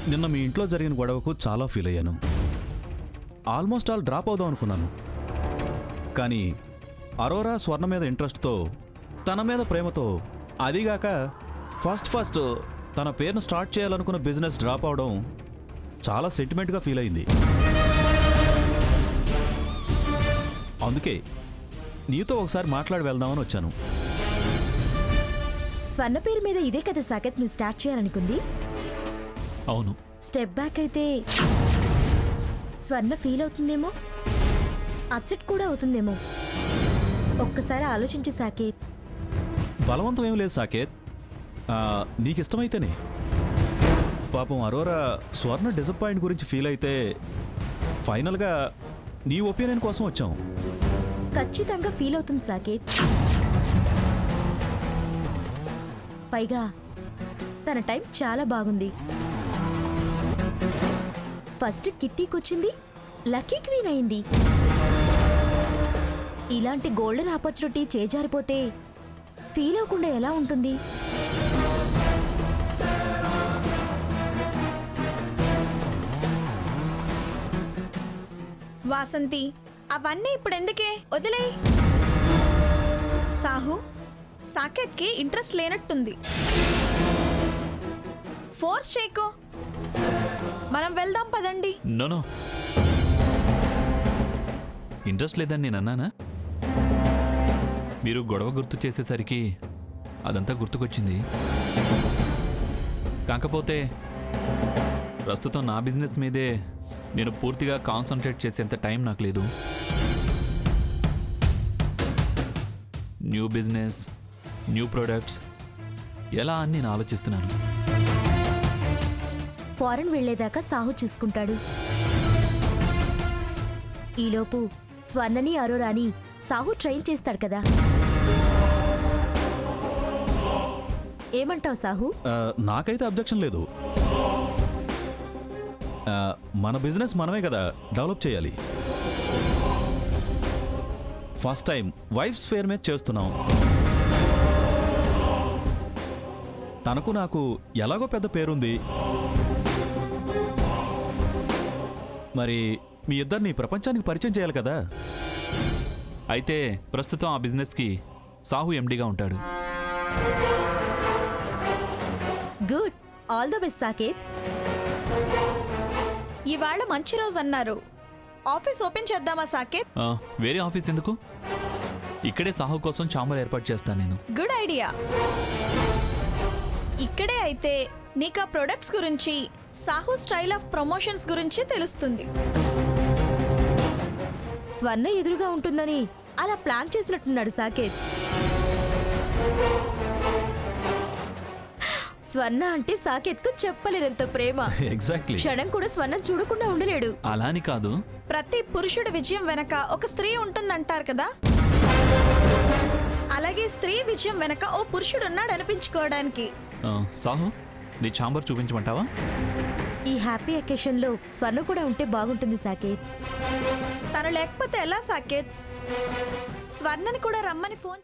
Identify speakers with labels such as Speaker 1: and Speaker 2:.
Speaker 1: నిన్న మీ ఇంట్లో జరిగిన గొడవకు చాలా ఫీల్ అయ్యాను. ఆల్మోస్ట్ ఆల్ డ్రాప్ అవుదాం అనుకున్నాను. కానీ అరోరా స్వర్ణ మీద ఇంట్రెస్ట్తో, తన మీద ప్రేమతో, అదిగాక ఫస్ట్ తన పేరును స్టార్ట్ చేయాలనుకున్న బిజినెస్ డ్రాప్ అవడం చాలా సెంటిమెంట్గా ఫీల్ అయింది. అందుకే నీతో ఒకసారి మాట్లాడి వెళ్దామని వచ్చాను.
Speaker 2: స్వర్ణ పేరు మీద ఇదే కదా సాకేత్ నువ్వు స్టార్ట్ చేయాలనుకుంది?
Speaker 1: అవును.
Speaker 2: స్టెప్ బ్యాక్ అయితే స్వర్ణ ఫీల్ అవుతుందేమో, అప్సెట్ కూడా అవుతుందేమో. ఒక్కసారి ఆలోచించు సాకేత్.
Speaker 1: బలవంతం ఏం లేదు సాకేత్, నీకు ఇష్టమైతేనే. పాపం అరోరా స్వర్ణ డిసప్పాయింట్ గురించి ఫీల్ అయితే ఫైనల్గా నీ ఒపీనియన్ కోసం వచ్చాం.
Speaker 2: ఖచ్చితంగా ఫీల్ అవుతుంది సాకేత్. పైగా తన టైం చాలా బాగుంది. ఫస్ట్ కిట్టీకొచ్చింది, లక్కీ క్వీన్ అయింది. ఇలాంటి గోల్డెన్ ఆపర్చునిటీ చేజారిపోతే ఫీల్ అవ్వకుండా ఎలా ఉంటుంది?
Speaker 3: వాసంతి, అవన్నీ ఇప్పుడు ఎందుకే, వదిలే. సాహు, సాకేత్కి ఇంట్రెస్ట్ లేనట్టుంది. ఫోర్స్ చేయకో, మనం వెళ్దాం పదండి.
Speaker 4: నో ఇంట్రెస్ట్ లేదని నేను అన్నానా? మీరు గొడవ గుర్తు చేసేసరికి అదంతా గుర్తుకొచ్చింది. కాకపోతే ప్రస్తుతం నా బిజినెస్ మీదే నేను పూర్తిగా కాన్సన్ట్రేట్ చేసేంత టైం నాకు లేదు. న్యూ బిజినెస్, న్యూ ప్రొడక్ట్స్ ఎలా అని నేను ఆలోచిస్తున్నాను.
Speaker 2: ఫారెన్ వెళ్లేదాకా సాహు చూసుకుంటాడు. ఈలోపు స్వర్ణని అరోరాని సాహు ట్రైన్ చేస్తాడు కదా. ఏమంటావు సాహు?
Speaker 1: నాకైతే అబ్జెక్షన్ లేదు. మన బిజినెస్ మనమే కదా డెవలప్ చేయాలి. ఫస్ట్ టైం వైఫ్స్ ఫేర్ మీద చేస్తున్నాం. తనకు నాకు ఎలాగో పెద్ద పేరుంది. మరి మీ ఇద్దరిని ప్రపంచానికి పరిచయం చేయాలి కదా.
Speaker 4: అయితే ప్రస్తుతం ఆ బిజినెస్కి సాహు ఎండీగా ఉంటాడు.
Speaker 2: Good, all the best Saketh.
Speaker 3: ఇవాళ మంచి రోజు అన్నారు. ఆఫీస్ ఓపెన్ చేద్దామా సాకేత్?
Speaker 4: వేరే ఆఫీస్ ఎందుకు? ఇక్కడే సాహు కోసం ఛాంబర్ ఏర్పాటు చేస్తాను నేను.
Speaker 3: Good idea. ఇక్కడే అయితే నీకు ఆ ప్రొడక్ట్స్ గురించి, సాహు స్టైల్ ఆఫ్ ప్రమోషన్స్ గురించి తెలుస్తుంది.
Speaker 2: స్వర్ణ ఎదురుగా ఉంటుందని అలా ప్లాన్ చేసినట్టున్నాడు సాకేత్. స్వర్ణ అంటే సాకేత్ కు చెప్పలేనంత ప్రేమ.
Speaker 1: ఎగ్జాక్ట్లీ.
Speaker 2: క్షణం కూడా స్వర్ణం చూడకుండా ఉండలేడు.
Speaker 4: అలాని కాదు,
Speaker 3: ప్రతి పురుషుడి విజయం వెనక ఒక స్త్రీ ఉంటుందంటారు కదా. అలాగే స్త్రీ విజయం వెనక ఓ పురుషుడు ఉన్నాడు అనిపించుకోవడానికి.
Speaker 4: సాహు, నీ ఛాంబర్ చూపించమంటావా?
Speaker 2: ఈ హ్యాపీ అకేషన్ లో స్వర్ణ కూడా ఉంటే బాగుంటుంది సాకేత్.
Speaker 3: తను లేకపోతే ఎలా సాకేత్? స్వర్ణని కూడా రమ్మని ఫోన్